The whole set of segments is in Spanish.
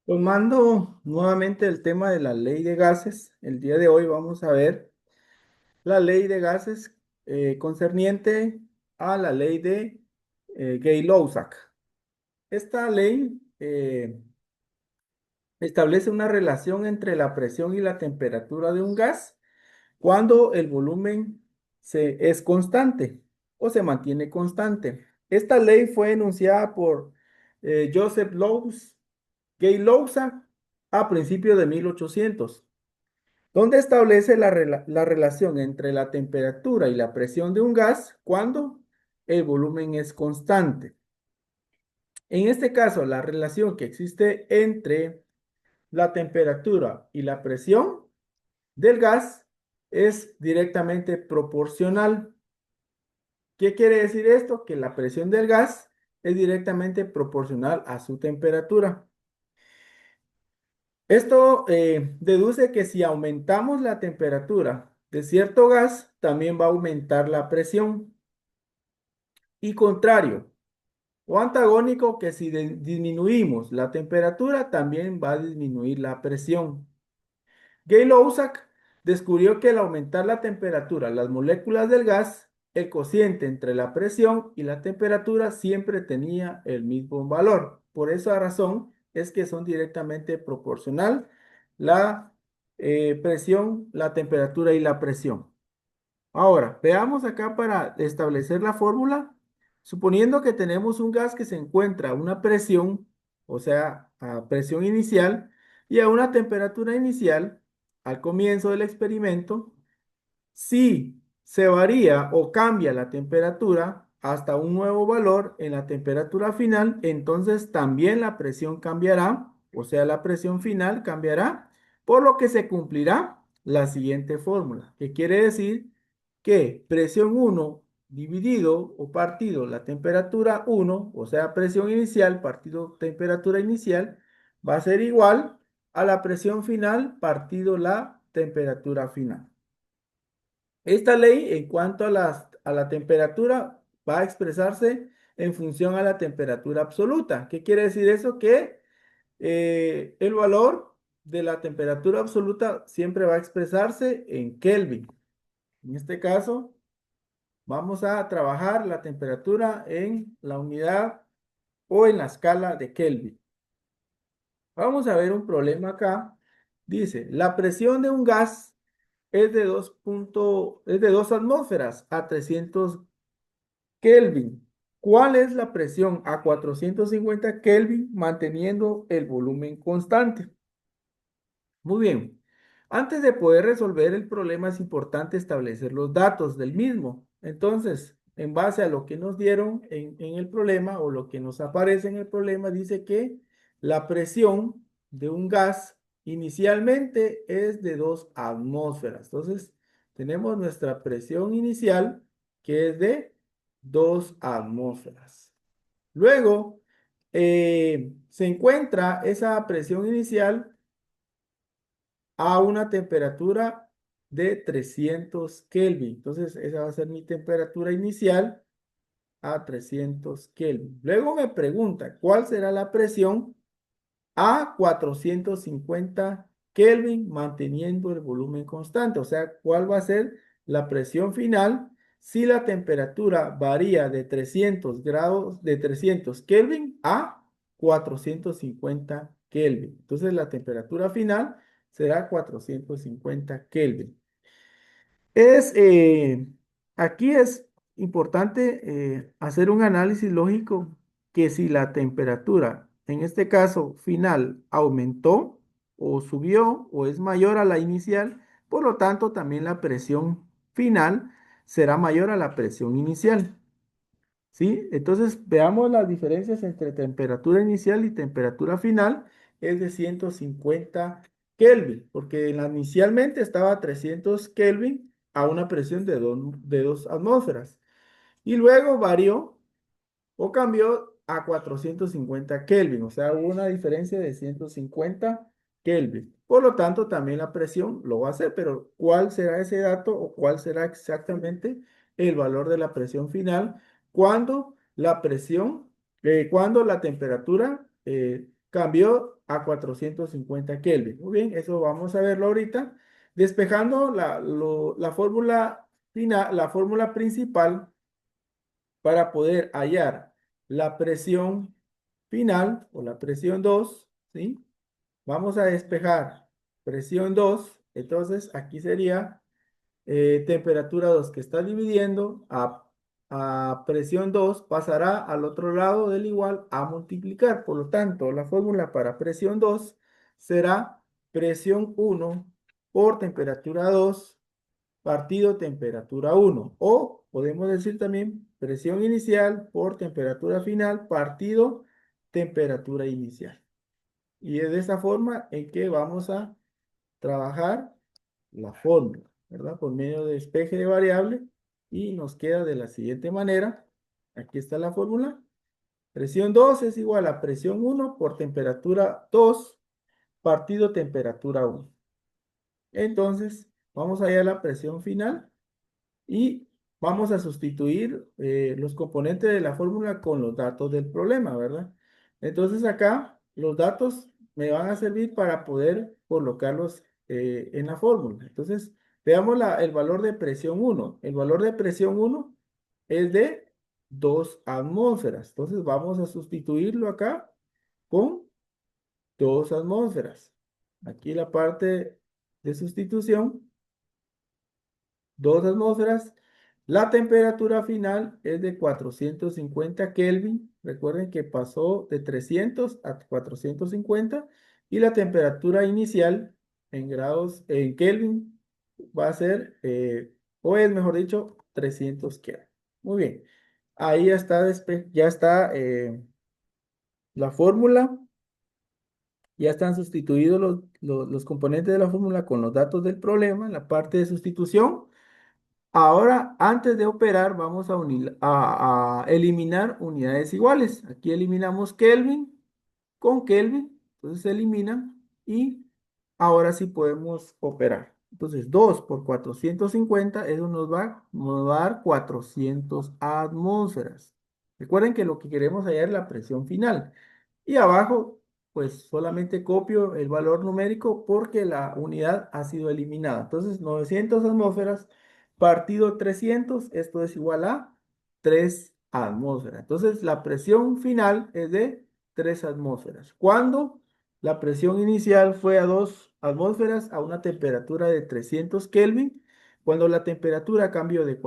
Tomando nuevamente el tema de la ley de gases, el día de hoy vamos a ver la ley de gases concerniente a la ley de Gay-Lussac. Esta ley establece una relación entre la presión y la temperatura de un gas cuando el volumen es constante o se mantiene constante. Esta ley fue enunciada por Joseph Louis Gay-Lussac a principios de 1800, donde establece la relación entre la temperatura y la presión de un gas cuando el volumen es constante. En este caso, la relación que existe entre la temperatura y la presión del gas es directamente proporcional. ¿Qué quiere decir esto? Que la presión del gas es directamente proporcional a su temperatura. Esto deduce que si aumentamos la temperatura de cierto gas, también va a aumentar la presión. Y contrario, o antagónico, que si disminuimos la temperatura, también va a disminuir la presión. Gay-Lussac descubrió que al aumentar la temperatura, las moléculas del gas, el cociente entre la presión y la temperatura siempre tenía el mismo valor. Por esa razón es que son directamente proporcional la presión, la temperatura y la presión. Ahora, veamos acá para establecer la fórmula. Suponiendo que tenemos un gas que se encuentra a una presión, o sea, a presión inicial, y a una temperatura inicial al comienzo del experimento, si se varía o cambia la temperatura hasta un nuevo valor en la temperatura final, entonces también la presión cambiará, o sea, la presión final cambiará, por lo que se cumplirá la siguiente fórmula, que quiere decir que presión 1 dividido o partido la temperatura 1, o sea, presión inicial partido temperatura inicial, va a ser igual a la presión final partido la temperatura final. Esta ley, en cuanto a la temperatura, va a expresarse en función a la temperatura absoluta. ¿Qué quiere decir eso? Que el valor de la temperatura absoluta siempre va a expresarse en Kelvin. En este caso, vamos a trabajar la temperatura en la unidad o en la escala de Kelvin. Vamos a ver un problema acá. Dice, la presión de un gas es de 2 atmósferas a 300 Kelvin. ¿Cuál es la presión a 450 Kelvin manteniendo el volumen constante? Muy bien. Antes de poder resolver el problema es importante establecer los datos del mismo. Entonces, en base a lo que nos dieron en el problema o lo que nos aparece en el problema, dice que la presión de un gas inicialmente es de 2 atmósferas. Entonces, tenemos nuestra presión inicial que es de 2 atmósferas. Luego, se encuentra esa presión inicial a una temperatura de 300 Kelvin. Entonces, esa va a ser mi temperatura inicial a 300 Kelvin. Luego me pregunta, ¿cuál será la presión a 450 Kelvin manteniendo el volumen constante? O sea, ¿cuál va a ser la presión final si la temperatura varía de 300 grados, de 300 Kelvin a 450 Kelvin? Entonces, la temperatura final será 450 Kelvin. Es, aquí es importante hacer un análisis lógico que si la temperatura, en este caso final, aumentó o subió o es mayor a la inicial, por lo tanto también la presión final será mayor a la presión inicial. ¿Sí? Entonces veamos las diferencias entre temperatura inicial y temperatura final. Es de 150 Kelvin, porque inicialmente estaba a 300 Kelvin a una presión de 2 atmósferas. Y luego varió o cambió a 450 Kelvin, o sea, hubo una diferencia de 150 Kelvin. Por lo tanto, también la presión lo va a hacer, pero ¿cuál será ese dato o cuál será exactamente el valor de la presión final cuando la presión, cuando la temperatura cambió a 450 Kelvin. Muy bien, eso vamos a verlo ahorita. Despejando la fórmula final, la fórmula principal para poder hallar la presión final o la presión 2, ¿sí? Vamos a despejar presión 2, entonces aquí sería temperatura 2 que está dividiendo a presión 2 pasará al otro lado del igual a multiplicar. Por lo tanto, la fórmula para presión 2 será presión 1 por temperatura 2 partido temperatura 1. O podemos decir también presión inicial por temperatura final partido temperatura inicial. Y es de esta forma en que vamos a trabajar la fórmula, ¿verdad? Por medio de despeje de variable y nos queda de la siguiente manera. Aquí está la fórmula. Presión 2 es igual a presión 1 por temperatura 2 partido temperatura 1. Entonces, vamos allá a la presión final y vamos a sustituir los componentes de la fórmula con los datos del problema, ¿verdad? Entonces acá los datos me van a servir para poder colocarlos en la fórmula. Entonces, veamos el valor de presión 1. El valor de presión 1 es de 2 atmósferas. Entonces, vamos a sustituirlo acá con 2 atmósferas. Aquí la parte de sustitución. 2 atmósferas. La temperatura final es de 450 Kelvin. Recuerden que pasó de 300 a 450. Y la temperatura inicial en grados, en Kelvin, va a ser, o es mejor dicho, 300 Kelvin. Muy bien. Ahí ya está la fórmula. Ya están sustituidos los componentes de la fórmula con los datos del problema en la parte de sustitución. Ahora, antes de operar, vamos a eliminar unidades iguales. Aquí eliminamos Kelvin con Kelvin, entonces se eliminan y ahora sí podemos operar. Entonces, 2 por 450, eso nos va a dar 400 atmósferas. Recuerden que lo que queremos hallar es la presión final. Y abajo, pues solamente copio el valor numérico porque la unidad ha sido eliminada. Entonces, 900 atmósferas partido 300, esto es igual a 3 atmósferas. Entonces, la presión final es de 3 atmósferas. Cuando la presión inicial fue a 2 atmósferas a una temperatura de 300 Kelvin, cuando la temperatura cambió de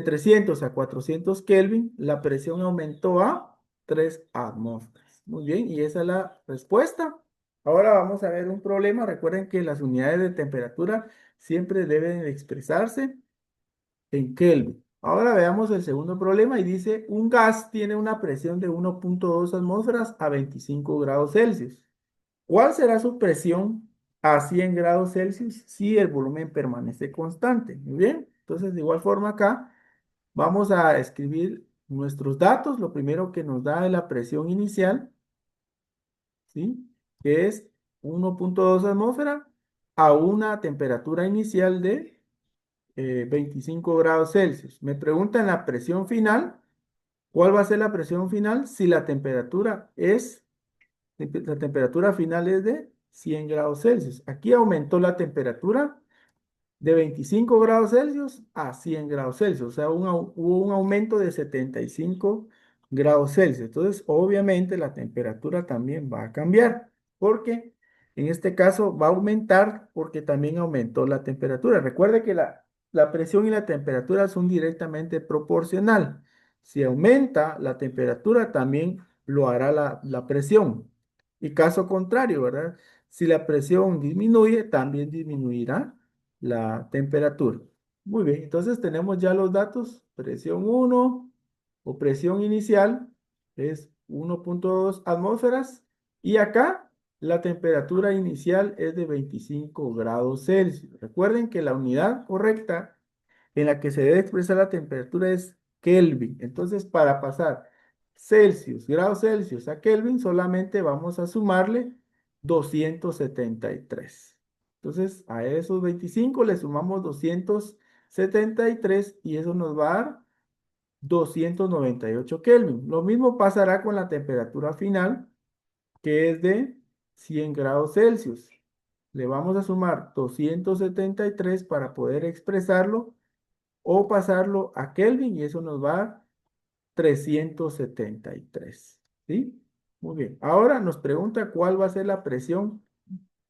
300 a 400 Kelvin, la presión aumentó a 3 atmósferas. Muy bien, y esa es la respuesta. Ahora vamos a ver un problema. Recuerden que las unidades de temperatura siempre deben expresarse en Kelvin. Ahora veamos el segundo problema y dice, un gas tiene una presión de 1.2 atmósferas a 25 grados Celsius. ¿Cuál será su presión a 100 grados Celsius si el volumen permanece constante? Muy bien, entonces de igual forma acá vamos a escribir nuestros datos. Lo primero que nos da es la presión inicial, ¿sí? Que es 1.2 atmósfera a una temperatura inicial de 25 grados Celsius. Me preguntan la presión final. ¿Cuál va a ser la presión final si la temperatura final es de 100 grados Celsius? Aquí aumentó la temperatura de 25 grados Celsius a 100 grados Celsius, o sea, hubo un aumento de 75 grados Celsius. Entonces, obviamente la temperatura también va a cambiar, porque en este caso va a aumentar porque también aumentó la temperatura. Recuerde que la presión y la temperatura son directamente proporcional. Si aumenta la temperatura, también lo hará la presión. Y caso contrario, ¿verdad? Si la presión disminuye, también disminuirá la temperatura. Muy bien, entonces tenemos ya los datos. Presión 1 o presión inicial es 1.2 atmósferas. Y acá la temperatura inicial es de 25 grados Celsius. Recuerden que la unidad correcta en la que se debe expresar la temperatura es Kelvin. Entonces, para pasar Celsius, grados Celsius a Kelvin, solamente vamos a sumarle 273. Entonces, a esos 25 le sumamos 273 y eso nos va a dar 298 Kelvin. Lo mismo pasará con la temperatura final. que es de 100 grados Celsius. Le vamos a sumar 273 para poder expresarlo o pasarlo a Kelvin y eso nos va a dar 373. ¿Sí? Muy bien. Ahora nos pregunta cuál va a ser la presión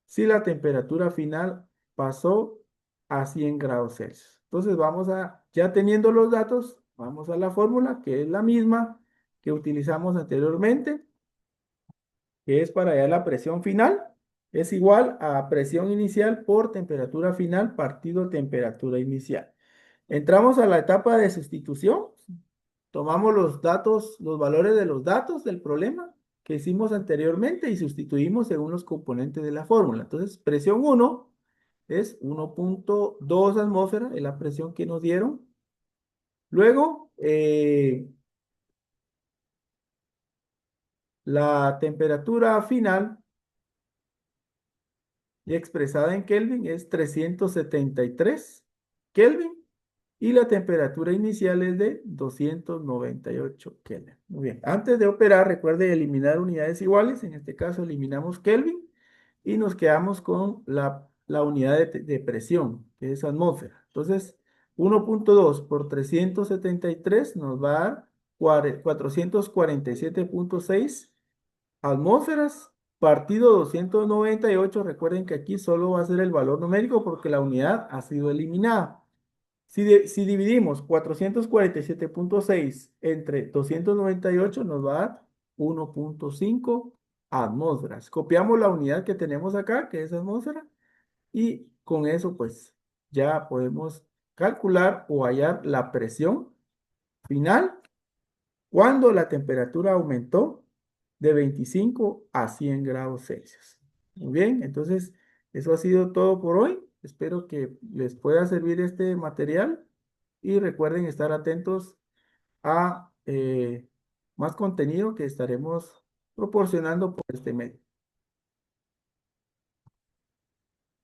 si la temperatura final pasó a 100 grados Celsius. Entonces vamos a, ya teniendo los datos, vamos a la fórmula que es la misma que utilizamos anteriormente, que es para hallar la presión final, es igual a presión inicial por temperatura final partido temperatura inicial. Entramos a la etapa de sustitución, tomamos los datos, los valores de los datos del problema que hicimos anteriormente y sustituimos según los componentes de la fórmula. Entonces, presión 1 es 1.2 atmósferas, es la presión que nos dieron. Luego, la temperatura final y expresada en Kelvin es 373 Kelvin y la temperatura inicial es de 298 Kelvin. Muy bien, antes de operar, recuerde eliminar unidades iguales, en este caso eliminamos Kelvin y nos quedamos con la unidad de presión, que es atmósfera. Entonces, 1.2 por 373 nos va a dar 447.6 atmósferas partido 298. Recuerden que aquí solo va a ser el valor numérico porque la unidad ha sido eliminada. Si dividimos 447.6 entre 298 nos va a dar 1.5 atmósferas. Copiamos la unidad que tenemos acá, que es atmósfera, y con eso pues ya podemos calcular o hallar la presión final cuando la temperatura aumentó de 25 a 100 grados Celsius. Muy bien, entonces eso ha sido todo por hoy. Espero que les pueda servir este material y recuerden estar atentos a más contenido que estaremos proporcionando por este medio.